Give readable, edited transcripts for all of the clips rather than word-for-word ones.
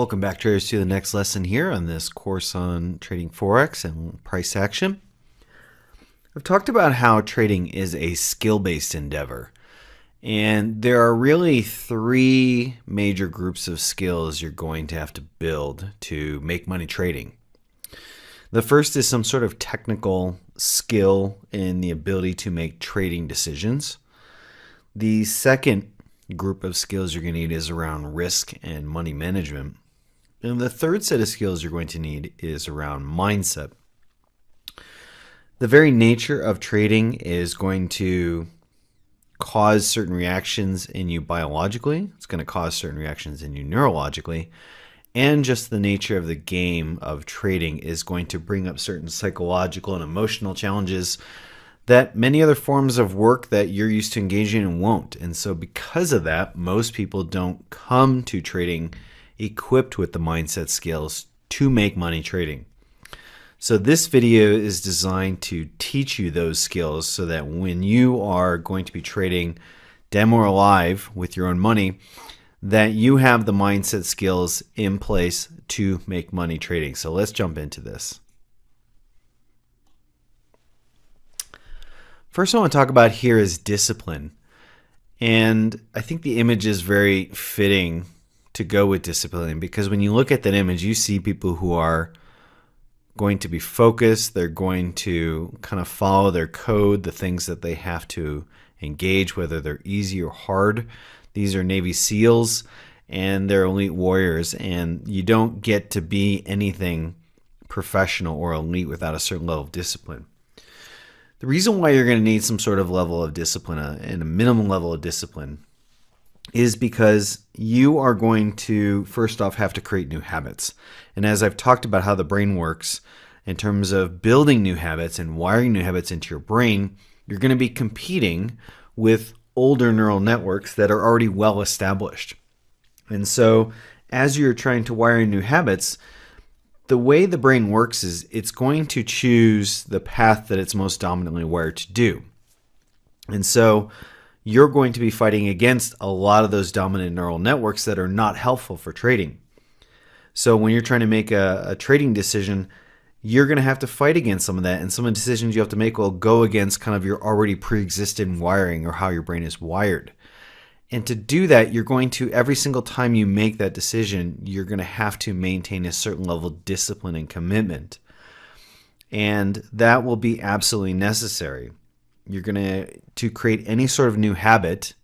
Welcome back, traders, to the next lesson here on this course on trading Forex and price action. I've talked about how trading is a skill-based endeavor, and there are really three major groups of skills you're going to have to build to make money trading. The first is some sort of technical skill in the ability to make trading decisions. The second group of skills you're going to need is around risk and money management. And the third set of skills you're going to need is around mindset. The very nature of trading is going to cause certain reactions in you biologically. It's going to cause certain reactions in you neurologically. And just the nature of the game of trading is going to bring up certain psychological and emotional challenges that many other forms of work that you're used to engaging in won't. And so because of that, most people don't come to trading equipped with the mindset skills to make money trading. So this video is designed to teach you those skills so that when you are going to be trading demo or live with your own money, that you have the mindset skills in place to make money trading. So let's jump into this. First, I want to talk about here is discipline. And I think the image is very fitting to go with discipline, because when you look at that image, you see people who are going to be focused. They're going to kind of follow their code, the things that they have to engage, whether they're easy or hard. These are Navy SEALs and they're elite warriors, and you don't get to be anything professional or elite without a certain level of discipline. The reason why you're going to need some sort of level of discipline and a minimum level of discipline is because you are going to, first off, have to create new habits. And as I've talked about how the brain works in terms of building new habits and wiring new habits into your brain, you're going to be competing with older neural networks that are already well established. And so as you're trying to wire new habits, the way the brain works is it's going to choose the path that it's most dominantly wired to do. And so you're going to be fighting against a lot of those dominant neural networks that are not helpful for trading. So when you're trying to make a trading decision, you're going to have to fight against some of that, and some of the decisions you have to make will go against kind of your already pre-existing wiring or how your brain is wired. And to do that, you're going to, every single time you make that decision, you're going to have to maintain a certain level of discipline and commitment. And that will be absolutely necessary. You're going to create any sort of new habit,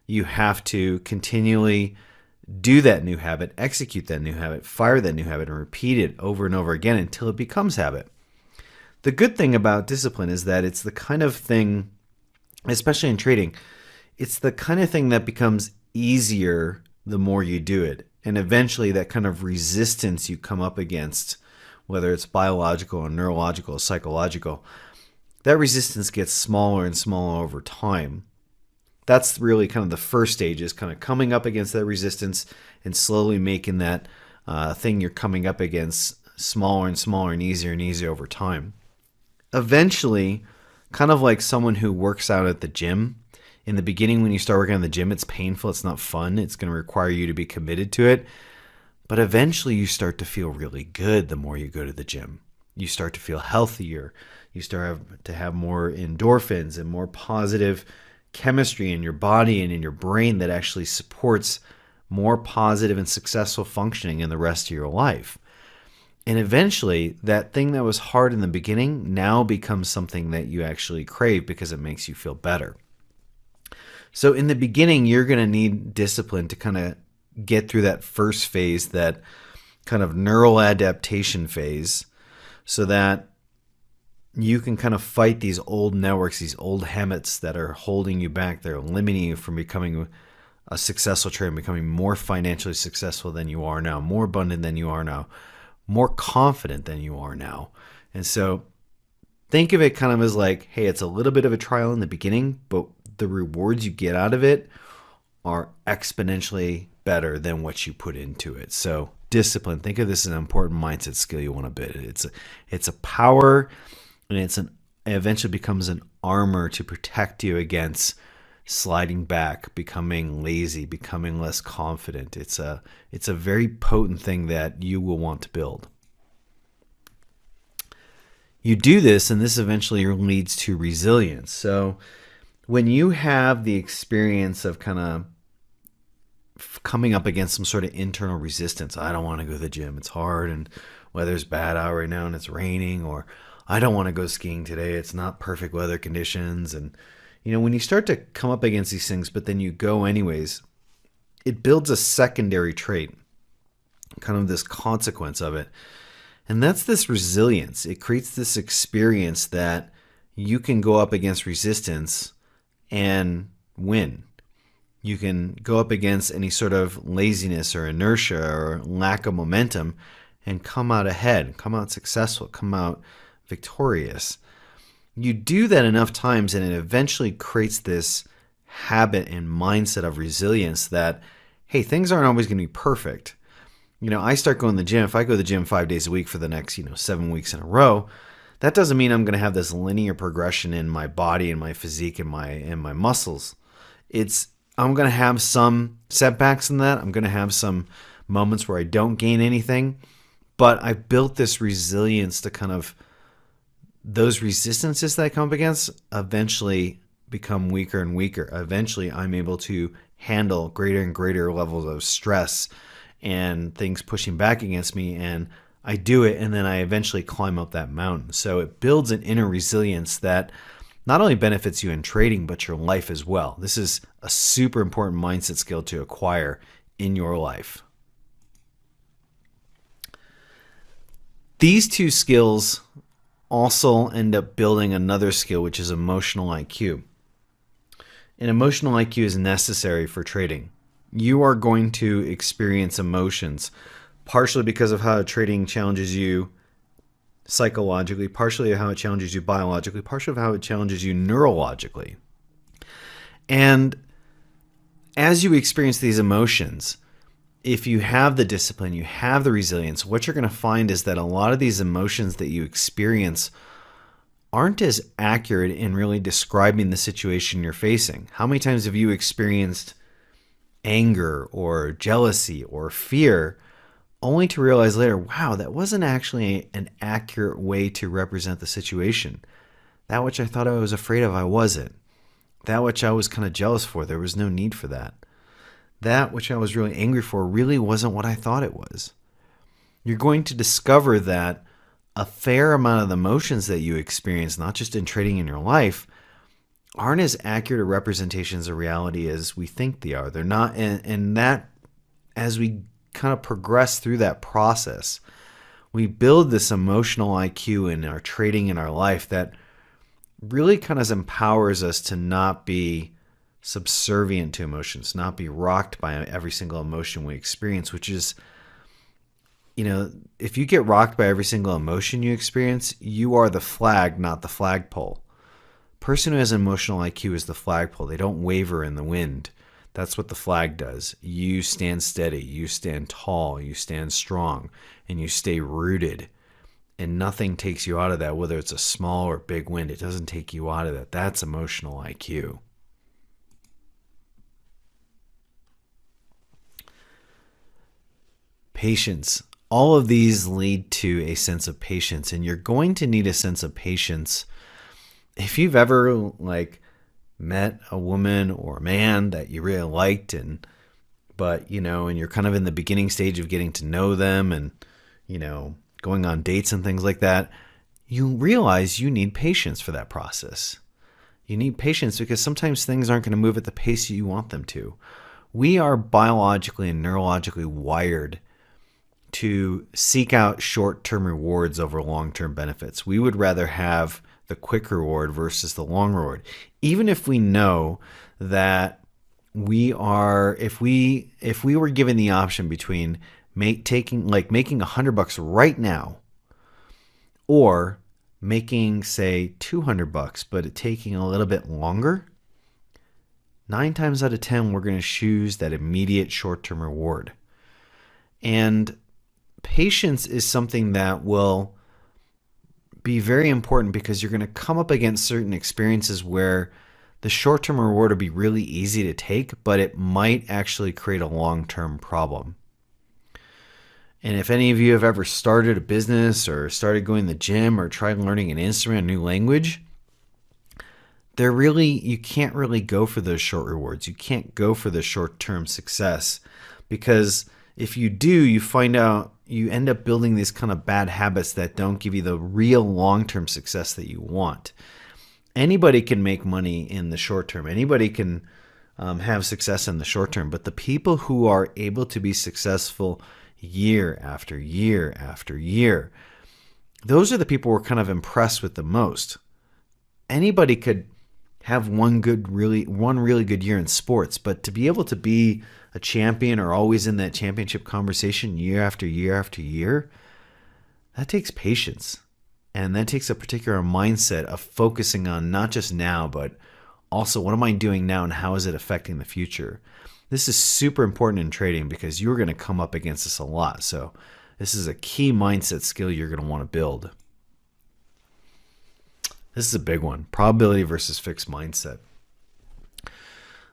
you have to continually do that new habit, execute that new habit, fire that new habit, and repeat it over and over again until it becomes habit. The good thing about discipline is that it's the kind of thing, especially in trading, it's the kind of thing that becomes easier the more you do it. And eventually that kind of resistance you come up against, whether it's biological or neurological or psychological, that resistance gets smaller and smaller over time. That's really kind of the first stage, is kind of coming up against that resistance and slowly making that thing you're coming up against smaller and smaller and easier over time. Eventually, kind of like someone who works out at the gym, in the beginning when you start working on the gym, it's painful, it's not fun, it's going to require you to be committed to it. But eventually you start to feel really good the more you go to the gym. You start to feel healthier. You start to have more endorphins and more positive chemistry in your body and in your brain that actually supports more positive and successful functioning in the rest of your life. And eventually, that thing that was hard in the beginning now becomes something that you actually crave because it makes you feel better. So in the beginning, you're going to need discipline to kind of get through that first phase, that kind of neural adaptation phase, so that you can kind of fight these old networks, these old habits that are holding you back. They're limiting you from becoming a successful trader, becoming more financially successful than you are now, more abundant than you are now, more confident than you are now. And so think of it kind of as like, hey, it's a little bit of a trial in the beginning, but the rewards you get out of it are exponentially better than what you put into it. So discipline, think of this as an important mindset skill you want to build. It's a power, and it eventually becomes an armor to protect you against sliding back, becoming lazy, becoming less confident. It's a very potent thing that you will want to build. You do this, and this eventually leads to resilience. So when you have the experience of kind of coming up against some sort of internal resistance, I don't want to go to the gym, it's hard, and weather's bad out right now and it's raining, or I don't want to go skiing today, it's not perfect weather conditions. And when you start to come up against these things, but then you go anyways, it builds a secondary trait, kind of this consequence of it. And that's this resilience. It creates this experience that you can go up against resistance and win. You can go up against any sort of laziness or inertia or lack of momentum and come out ahead, come out successful, come out victorious. You do that enough times and it eventually creates this habit and mindset of resilience that, hey, things aren't always going to be perfect. I start going to the gym. If I go to the gym 5 days a week for the next, 7 weeks in a row, that doesn't mean I'm going to have this linear progression in my body and my physique and my muscles. I'm going to have some setbacks in that. I'm going to have some moments where I don't gain anything, but I built this resilience to kind of those resistances that I come up against eventually become weaker and weaker. Eventually, I'm able to handle greater and greater levels of stress and things pushing back against me, and I do it, and then I eventually climb up that mountain. So it builds an inner resilience that not only benefits you in trading, but your life as well. This is a super important mindset skill to acquire in your life. These two skills also end up building another skill, which is emotional IQ. And emotional IQ is necessary for trading. You are going to experience emotions, partially because of how trading challenges you psychologically, partially how it challenges you biologically, partially how it challenges you neurologically. And as you experience these emotions, if you have the discipline, you have the resilience, what you're going to find is that a lot of these emotions that you experience aren't as accurate in really describing the situation you're facing. How many times have you experienced anger or jealousy or fear only to realize later, wow, that wasn't actually an accurate way to represent the situation. That which I thought I was afraid of, I wasn't. That which I was kind of jealous for, there was no need for that. That which I was really angry for really wasn't what I thought it was. You're going to discover that a fair amount of the emotions that you experience, not just in trading in your life, aren't as accurate representations of reality as we think they are. They're not, and that as we kind of progress through that process, we build this emotional IQ in our trading in our life that really kind of empowers us to not be subservient to emotions, not be rocked by every single emotion we experience, which is, if you get rocked by every single emotion you experience, you are the flag, not the flagpole. Person who has an emotional IQ is the flagpole. They don't waver in the wind. That's what the flag does. You stand steady, you stand tall, you stand strong, and you stay rooted. And nothing takes you out of that, whether it's a small or big wind. It doesn't take you out of that. That's emotional IQ. Patience. All of these lead to a sense of patience, and you're going to need a sense of patience. If you've ever met a woman or a man that you really liked, but you're kind of in the beginning stage of getting to know them and, going on dates and things like that, you realize you need patience for that process. You need patience because sometimes things aren't going to move at the pace you want them to. We are biologically and neurologically wired to seek out short-term rewards over long-term benefits. We would rather have the quick reward versus the long reward. Even if we know that if we were given the option between making $100 right now or making, say, $200, but it taking a little bit longer, 9 times out of 10, we're going to choose that immediate short-term reward. And patience is something that will be very important because you're going to come up against certain experiences where the short-term reward will be really easy to take, but it might actually create a long-term problem. And if any of you have ever started a business or started going to the gym or tried learning an instrument, a new language, you can't really go for those short rewards. You can't go for the short-term success, because if you do, you find out you end up building these kind of bad habits that don't give you the real long-term success that you want. Anybody can make money in the short term. Anybody can have success in the short term. But the people who are able to be successful year after year after year, those are the people we're kind of impressed with the most. Anybody could have one really good year in sports, but to be able to be a champion or always in that championship conversation year after year after year, that takes patience. And that takes a particular mindset of focusing on not just now, but also what am I doing now and how is it affecting the future? This is super important in trading because you're going to come up against this a lot. So this is a key mindset skill you're going to want to build. This is a big one. Probability versus fixed mindset.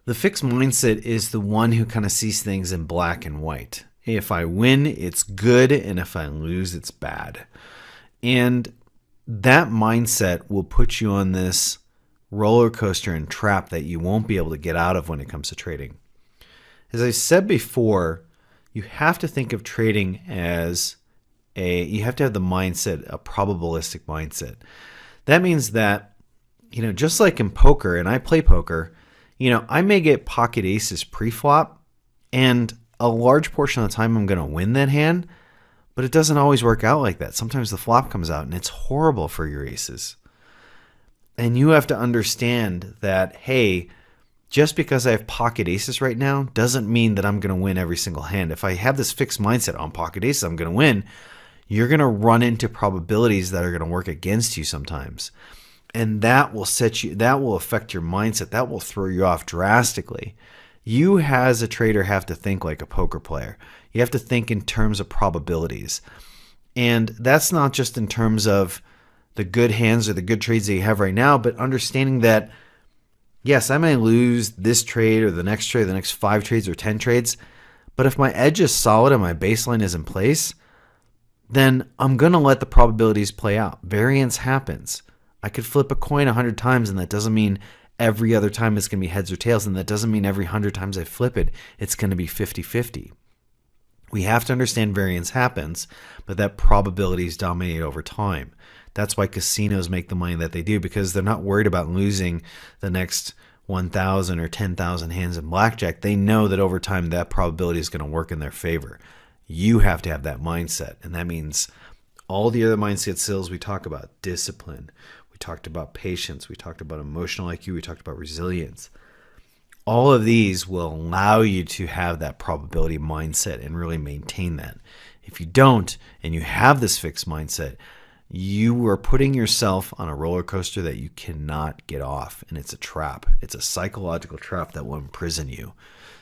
The fixed mindset is the one who kind of sees things in black and white. Hey, if I win, it's good, and if I lose, it's bad. And that mindset will put you on this roller coaster and trap that you won't be able to get out of when it comes to trading. As I said before, you have to think of trading as you have to have the mindset, a probabilistic mindset. That means that, just like in poker, and I play poker, I may get pocket aces pre-flop, and a large portion of the time I'm going to win that hand, but it doesn't always work out like that. Sometimes the flop comes out and it's horrible for your aces. And you have to understand that, hey, just because I have pocket aces right now doesn't mean that I'm going to win every single hand. If I have this fixed mindset on pocket aces, I'm going to win, you're going to run into probabilities that are going to work against you sometimes. And that will affect your mindset. That will throw you off drastically. You as a trader have to think like a poker player. You have to think in terms of probabilities. And that's not just in terms of the good hands or the good trades that you have right now, but understanding that, yes, I may lose this trade or the next 5 trades or 10 trades, but if my edge is solid and my baseline is in place, then I'm going to let the probabilities play out. Variance happens. I could flip a coin 100 times, and that doesn't mean every other time it's going to be heads or tails, and that doesn't mean every 100 times I flip it, it's going to be 50-50. We have to understand variance happens, but that probabilities dominate over time. That's why casinos make the money that they do, because they're not worried about losing the next 1,000 or 10,000 hands in blackjack. They know that over time that probability is going to work in their favor. You have to have that mindset, and that means all the other mindset skills we talk about, discipline, we talked about patience, we talked about emotional IQ, we talked about resilience. All of these will allow you to have that probability mindset and really maintain that. If you don't, and you have this fixed mindset, you are putting yourself on a roller coaster that you cannot get off, and it's a trap. It's a psychological trap that will imprison you.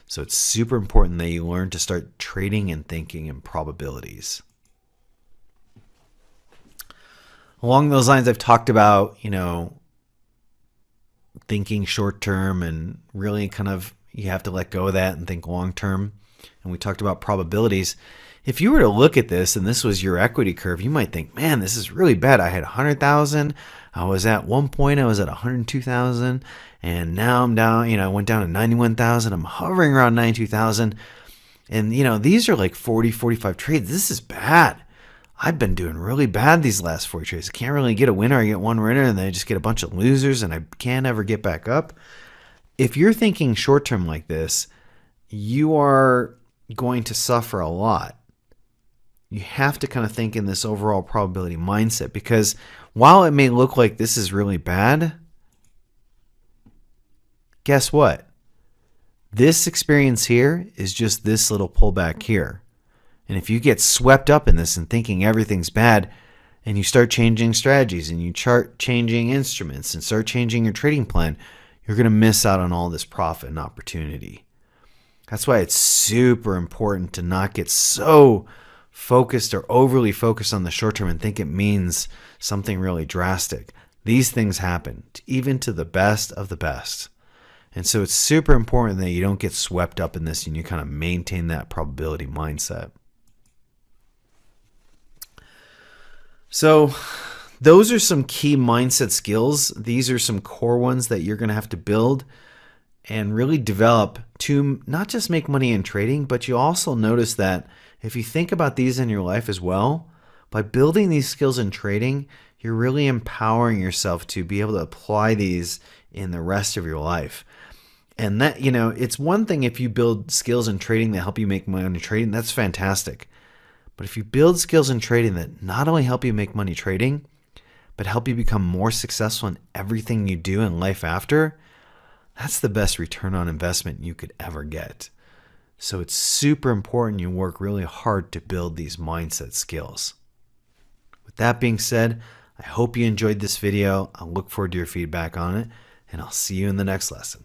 So it's super important that you learn to start trading and thinking in probabilities. Along those lines, I've talked about, thinking short term, and really kind of you have to let go of that and think long term. And we talked about probabilities. If you were to look at this and this was your equity curve, you might think, man, this is really bad. I had 100,000. I was at one point, I was at 102,000. And now I'm down, I went down to 91,000. I'm hovering around 92,000. And, these are like 40, 45 trades. This is bad. I've been doing really bad these last 40 trades. I can't really get a winner. I get one winner and then I just get a bunch of losers and I can't ever get back up. If you're thinking short term like this, you are going to suffer a lot. You have to kind of think in this overall probability mindset, because while it may look like this is really bad, guess what? This experience here is just this little pullback here. And if you get swept up in this and thinking everything's bad, and you start changing strategies and you start changing instruments and start changing your trading plan, you're going to miss out on all this profit and opportunity. That's why it's super important to not get so focused or overly focused on the short term and think it means something really drastic. These things happen, even to the best of the best. And so it's super important that you don't get swept up in this and you kind of maintain that probability mindset. So those are some key mindset skills. These are some core ones that you're going to have to build and really develop to not just make money in trading, but you also notice that if you think about these in your life as well, by building these skills in trading, you're really empowering yourself to be able to apply these in the rest of your life. And that, it's one thing if you build skills in trading that help you make money in trading, that's fantastic. But if you build skills in trading that not only help you make money trading, but help you become more successful in everything you do in life after, that's the best return on investment you could ever get. So it's super important you work really hard to build these mindset skills. With that being said, I hope you enjoyed this video. I'll look forward to your feedback on it, and I'll see you in the next lesson.